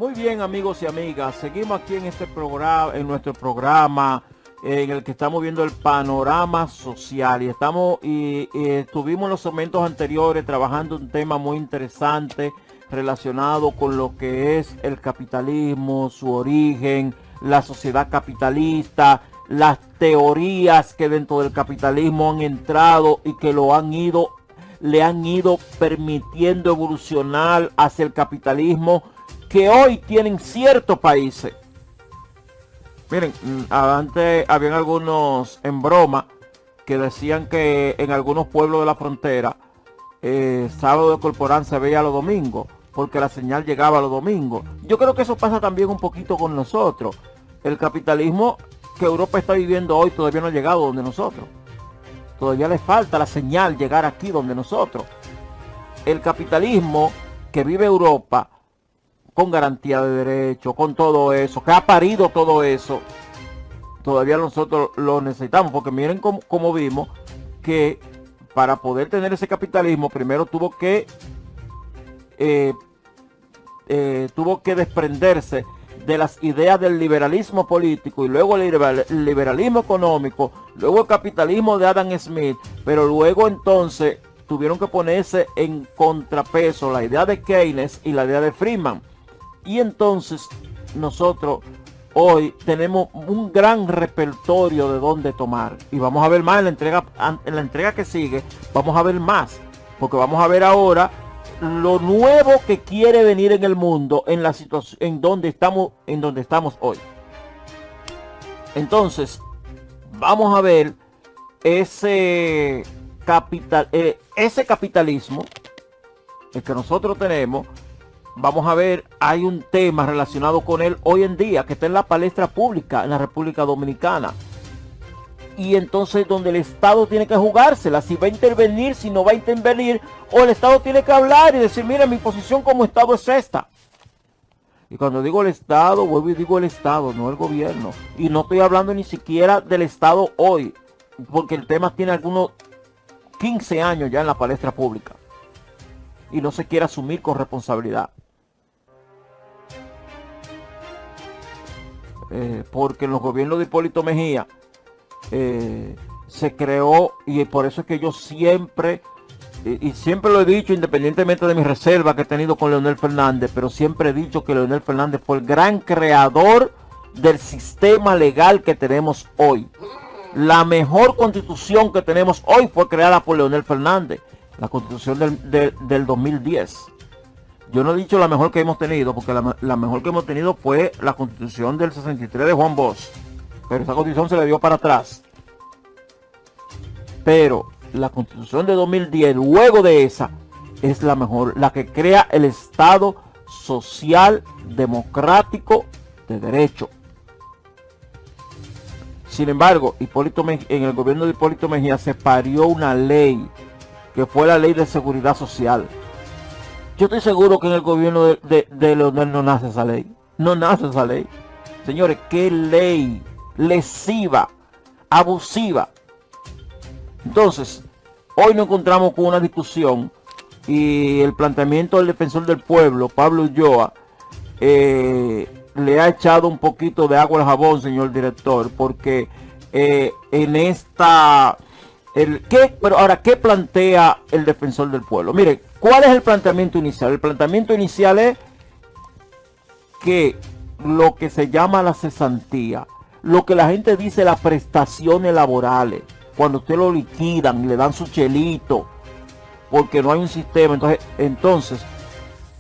Muy bien, amigos y amigas, seguimos aquí en este programa, en nuestro programa en el que estamos viendo el panorama social y estuvimos en los segmentos anteriores trabajando un tema muy interesante relacionado con lo que es el capitalismo, su origen, la sociedad capitalista, las teorías que dentro del capitalismo han entrado y que le han ido permitiendo evolucionar hacia el capitalismo que hoy tienen ciertos países. Miren, antes habían algunos en broma que decían que en algunos pueblos de la frontera sábado de corporán se veía los domingos porque la señal llegaba los domingos. Yo creo que eso pasa también un poquito con nosotros. El capitalismo que Europa está viviendo hoy todavía no ha llegado donde nosotros. Todavía le falta la señal llegar aquí donde nosotros. El capitalismo que vive Europa con garantía de derechos, con todo eso, que ha parido todo eso, todavía nosotros lo necesitamos, porque miren cómo vimos que para poder tener ese capitalismo primero tuvo que desprenderse de las ideas del liberalismo político y luego el liberalismo económico, luego el capitalismo de Adam Smith, pero luego entonces tuvieron que ponerse en contrapeso la idea de Keynes y la idea de Friedman. Y entonces nosotros hoy tenemos un gran repertorio de dónde tomar. Y vamos a ver más en la entrega que sigue. Vamos a ver más. Porque vamos a ver ahora lo nuevo que quiere venir en el mundo, en la situación, en donde estamos hoy. Entonces, vamos a ver ese capitalismo, el que nosotros tenemos. Vamos a ver, hay un tema relacionado con él hoy en día que está en la palestra pública en la República Dominicana. Y entonces donde el Estado tiene que jugársela, si va a intervenir, si no va a intervenir, o el Estado tiene que hablar y decir, mira, mi posición como Estado es esta. Y cuando digo el Estado, vuelvo y digo el Estado, no el gobierno. Y no estoy hablando ni siquiera del Estado hoy, porque el tema tiene algunos 15 años ya en la palestra pública. Y no se quiere asumir con responsabilidad. Porque en los gobiernos de Hipólito Mejía se creó, y por eso es que yo siempre, y siempre lo he dicho, independientemente de mi reserva que he tenido con Leonel Fernández, pero siempre he dicho que Leonel Fernández fue el gran creador del sistema legal que tenemos hoy. La mejor constitución que tenemos hoy fue creada por Leonel Fernández, la constitución del 2010. Yo no he dicho la mejor que hemos tenido, porque la mejor que hemos tenido fue la constitución del 63 de Juan Bosch. Pero esa constitución se le dio para atrás. Pero la constitución de 2010, luego de esa, es la mejor, la que crea el Estado social, democrático, de derecho. Sin embargo, en el gobierno de Hipólito Mejía se parió una ley, que fue la ley de seguridad social. Yo estoy seguro que en el gobierno de Leonel no nace esa ley. No nace esa ley. Señores, qué ley lesiva, abusiva. Entonces, hoy nos encontramos con una discusión y el planteamiento del defensor del pueblo, Pablo Ulloa, le ha echado un poquito de agua al jabón, señor director, porque en esta... Pero ahora, ¿qué plantea el defensor del pueblo? Mire, ¿cuál es el planteamiento inicial? El planteamiento inicial es que lo que se llama la cesantía, lo que la gente dice las prestaciones laborales, cuando usted lo liquidan, le dan su chelito, porque no hay un sistema. Entonces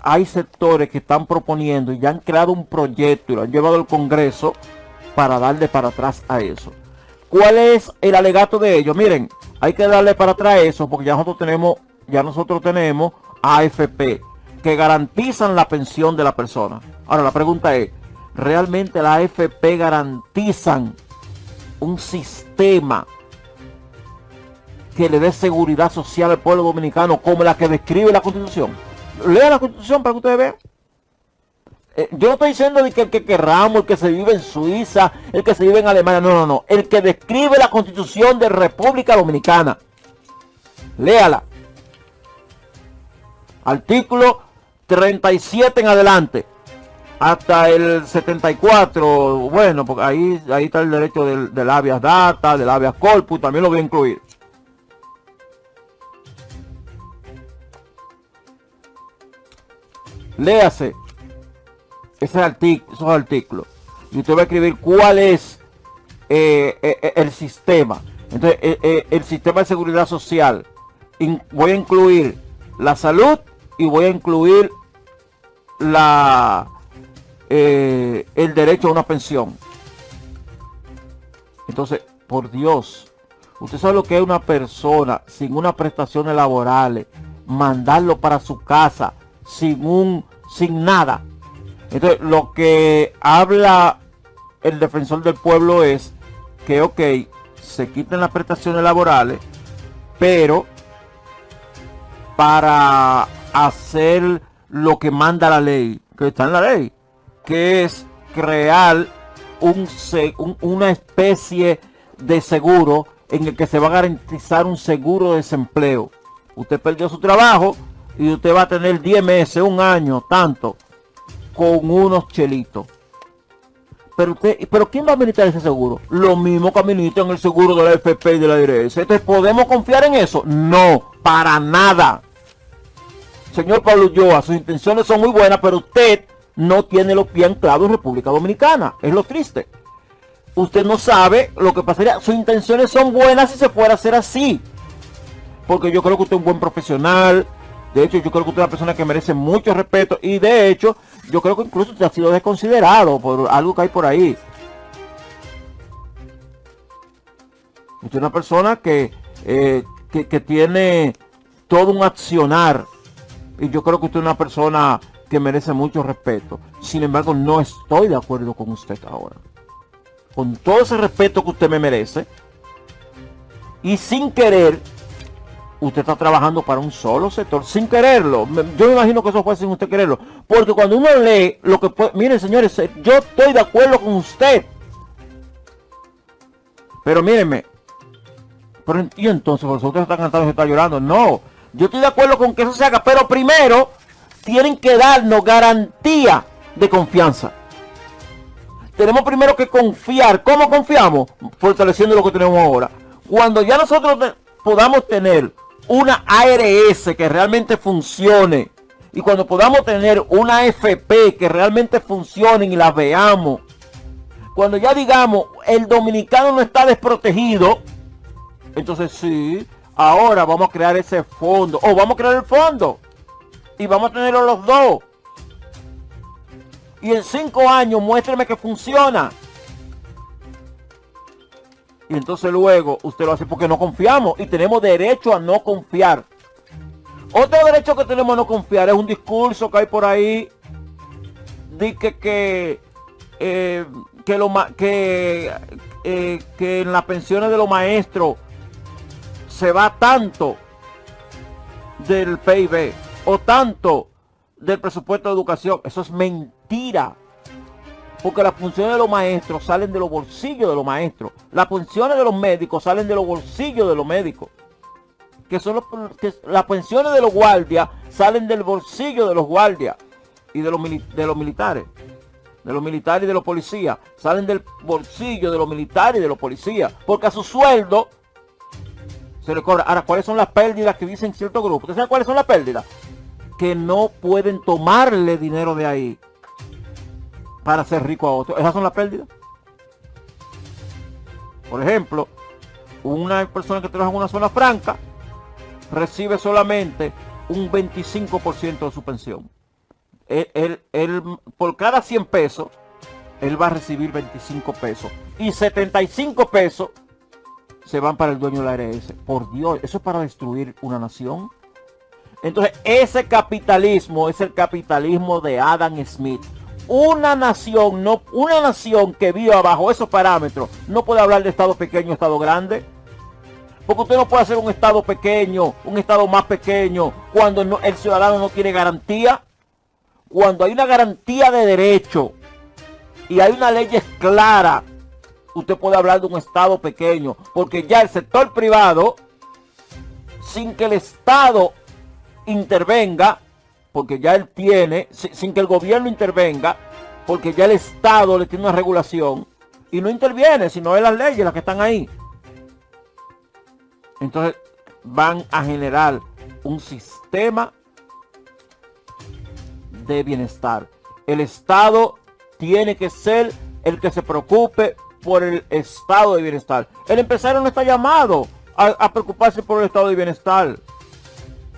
hay sectores que están proponiendo y ya han creado un proyecto y lo han llevado al Congreso para darle para atrás a eso. ¿Cuál es el alegato de ellos? Miren, hay que darle para atrás eso porque ya nosotros tenemos AFP que garantizan la pensión de la persona. Ahora la pregunta es, ¿realmente las AFP garantizan un sistema que le dé seguridad social al pueblo dominicano como la que describe la Constitución? Lea la Constitución para que ustedes vean. Yo no estoy diciendo de que el que querramos, el que se vive en Suiza, el que se vive en Alemania, no. El que describe la Constitución de República Dominicana. Léala. Artículo 37 en adelante. hasta el 74, bueno, porque ahí está el derecho del habeas data, del habeas corpus, también lo voy a incluir. Léase esos artículos y usted va a escribir cuál es el sistema. Entonces, el sistema de seguridad social, voy a incluir la salud y voy a incluir el derecho a una pensión. Entonces, por Dios, usted sabe lo que es una persona sin unas prestaciones laborales, mandarlo para su casa sin nada. Entonces, lo que habla el defensor del pueblo es que, ok, se quiten las prestaciones laborales, pero para hacer lo que manda la ley, que está en la ley, que es crear una especie de seguro en el que se va a garantizar un seguro de desempleo. Usted perdió su trabajo y usted va a tener 10 meses, un año, tanto, con unos chelitos. Pero ¿quién va a administrar ese seguro? Lo mismo que administran el seguro de la FP y de la IRS. Entonces, ¿podemos confiar en eso? No, para nada. Señor Pablo Ulloa, sus intenciones son muy buenas, pero usted no tiene los pies anclados en República Dominicana. Es lo triste. Usted no sabe lo que pasaría. Sus intenciones son buenas si se fuera a hacer así. Porque yo creo que usted es un buen profesional. De hecho, yo creo que usted es una persona que merece mucho respeto. Y de hecho, yo creo que incluso usted ha sido desconsiderado por algo que hay por ahí. Usted es una persona que tiene todo un accionar. Y yo creo que usted es una persona que merece mucho respeto. Sin embargo, no estoy de acuerdo con usted ahora. Con todo ese respeto que usted me merece. Y sin querer, usted está trabajando para un solo sector, sin quererlo. Yo me imagino que eso fue sin usted quererlo. Porque cuando uno lee lo que puede... Miren, señores, yo estoy de acuerdo con usted. Pero mírenme. Y entonces, vosotros están cantando, se está llorando. No. Yo estoy de acuerdo con que eso se haga, pero primero tienen que darnos garantía de confianza. Tenemos primero que confiar. ¿Cómo confiamos? Fortaleciendo lo que tenemos ahora. Cuando ya nosotros podamos tener una ARS que realmente funcione, y cuando podamos tener una FP que realmente funcione y la veamos, cuando ya digamos el dominicano no está desprotegido, entonces sí, ahora vamos a crear ese fondo, o vamos a crear el fondo y vamos a tenerlo los dos, y en 5 años muéstreme que funciona, y entonces luego usted lo hace, porque no confiamos y tenemos derecho a no confiar. Otro derecho que tenemos a no confiar es un discurso que hay por ahí de que en las pensiones de los maestros se va tanto del PIB o tanto del presupuesto de educación. Eso es mentira. Porque las pensiones de los maestros salen de los bolsillos de los maestros. Las pensiones de los médicos salen de los bolsillos de los médicos. Las pensiones de los guardias salen del bolsillo de los guardias y de los militares. De los militares y de los policías. Salen del bolsillo de los militares y de los policías. Porque a su sueldo se le cobra. Ahora, ¿cuáles son las pérdidas que dicen ciertos grupos? ¿Ustedes saben cuáles son las pérdidas? Que no pueden tomarle dinero de ahí para ser rico a otro. Esas son las pérdidas. Por ejemplo, una persona que trabaja en una zona franca recibe solamente un 25% de su pensión. Él, por cada 100 pesos, él va a recibir 25 pesos. Y 75 pesos se van para el dueño de la ARS. Por Dios, eso es para destruir una nación. Entonces, ese capitalismo es el capitalismo de Adam Smith. Una nación que viva bajo esos parámetros no puede hablar de estado pequeño, estado grande. Porque usted no puede hacer un estado pequeño, un estado más pequeño, cuando el ciudadano no tiene garantía. Cuando hay una garantía de derecho y hay una ley clara, usted puede hablar de un estado pequeño. Porque ya el sector privado, sin que el Estado intervenga, porque ya él tiene, sin que el gobierno intervenga, porque ya el Estado le tiene una regulación y no interviene, sino es las leyes las que están ahí. Entonces van a generar un sistema de bienestar. El Estado tiene que ser el que se preocupe por el estado de bienestar. El empresario no está llamado a preocuparse por el estado de bienestar.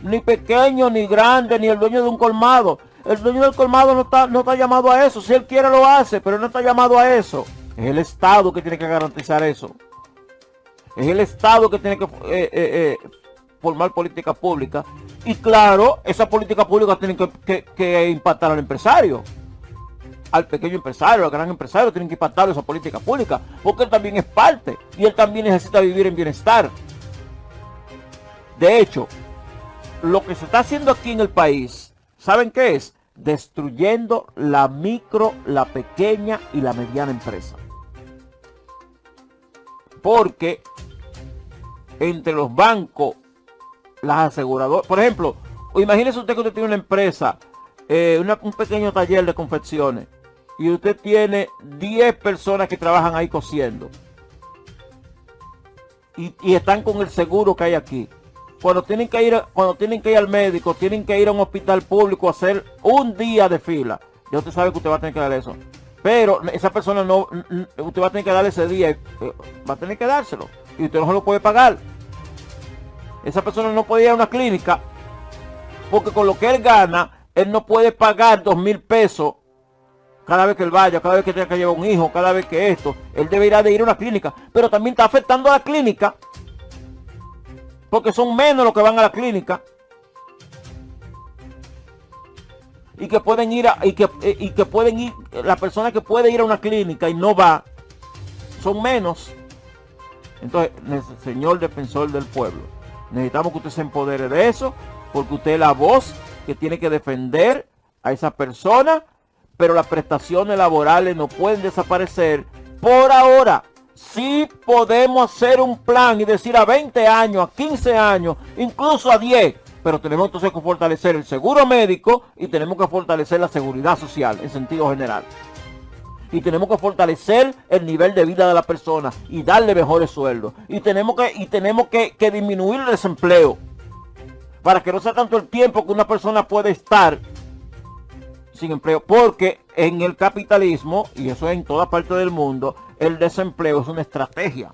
Ni pequeño, ni grande, ni el dueño de un colmado. El dueño del colmado no está llamado a eso. Si él quiere lo hace, pero no está llamado a eso. Es el Estado que tiene que garantizar eso. Es el Estado que tiene que formar política pública. Y claro, esa política pública tiene que impactar al empresario. Al pequeño empresario, al gran empresario, tienen que impactar esa política pública. Porque él también es parte. Y él también necesita vivir en bienestar. De hecho, lo que se está haciendo aquí en el país, ¿saben qué es? Destruyendo la micro, la pequeña y la mediana empresa. Porque entre los bancos, las aseguradoras, por ejemplo, imagínese usted que usted tiene una empresa, un pequeño taller de confecciones, y usted tiene 10 personas que trabajan ahí cosiendo. Y están con el seguro que hay aquí. Cuando tienen que ir al médico, tienen que ir a un hospital público a hacer un día de fila. Ya usted sabe que usted va a tener que dar eso. Pero esa persona no, usted va a tener que darle ese día, va a tener que dárselo. Y usted no se lo puede pagar. Esa persona no puede ir a una clínica, porque con lo que él gana, él no puede pagar 2,000 pesos cada vez que él vaya, cada vez que tenga que llevar un hijo, cada vez que esto. Él deberá de ir a una clínica, pero también está afectando a la clínica, porque son menos los que van a la clínica y que pueden ir la persona que puede ir a una clínica y no va, son menos. Entonces, señor defensor del pueblo, necesitamos que usted se empodere de eso, porque usted es la voz que tiene que defender a esa persona, pero las prestaciones laborales no pueden desaparecer por ahora. Sí podemos hacer un plan y decir a 20 años, a 15 años, incluso a 10, pero tenemos entonces que fortalecer el seguro médico y tenemos que fortalecer la seguridad social en sentido general. Y tenemos que fortalecer el nivel de vida de la persona y darle mejores sueldos. Y tenemos que disminuir el desempleo, para que no sea tanto el tiempo que una persona puede estar sin empleo, porque en el capitalismo, y eso es en toda parte del mundo, el desempleo es una estrategia.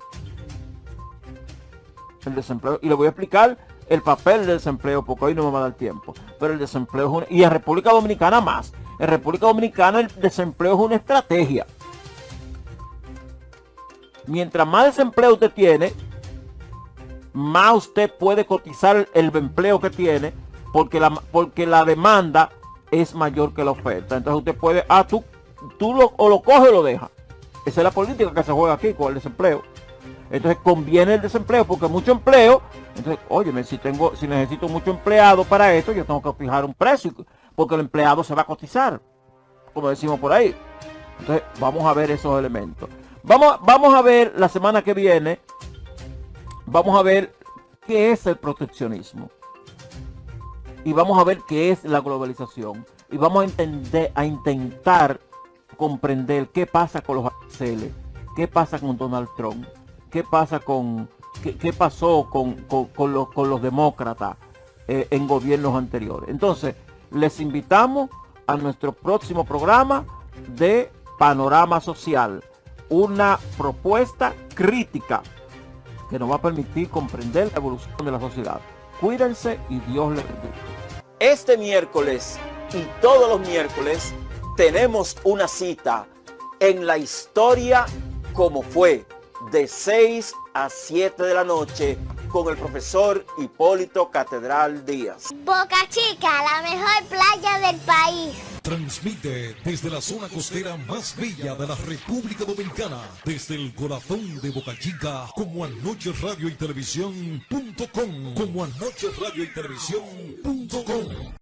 El desempleo, y le voy a explicar el papel del desempleo, porque hoy no me va a dar tiempo, pero el desempleo es y en República Dominicana más. En República Dominicana el desempleo es una estrategia. Mientras más desempleo usted tiene, más usted puede cotizar el empleo que tiene, porque la demanda es mayor que la oferta. Entonces usted puede, o lo coge o lo deja. Esa es la política que se juega aquí con el desempleo. Entonces conviene el desempleo, porque mucho empleo. Entonces, óyeme, si necesito mucho empleado para esto, yo tengo que fijar un precio, porque el empleado se va a cotizar, como decimos por ahí. Entonces vamos a ver esos elementos. Vamos a ver la semana que viene, vamos a ver qué es el proteccionismo. Y vamos a ver qué es la globalización. Y vamos a intentar comprender qué pasa con los aranceles, qué pasa con Donald Trump, qué pasó con los demócratas en gobiernos anteriores. Entonces, les invitamos a nuestro próximo programa de Panorama Social, una propuesta crítica que nos va a permitir comprender la evolución de la sociedad. Cuídense y Dios les bendiga. Este miércoles y todos los miércoles tenemos una cita en la historia como fue, de 6 a 7 de la noche, con el profesor Hipólito Catedral Díaz. Boca Chica, la mejor playa del país. Transmite desde la zona costera más bella de la República Dominicana, desde el corazón de Boca Chica, como Anoche Radio y Televisión.com, como Anoche Radio y Televisión.com.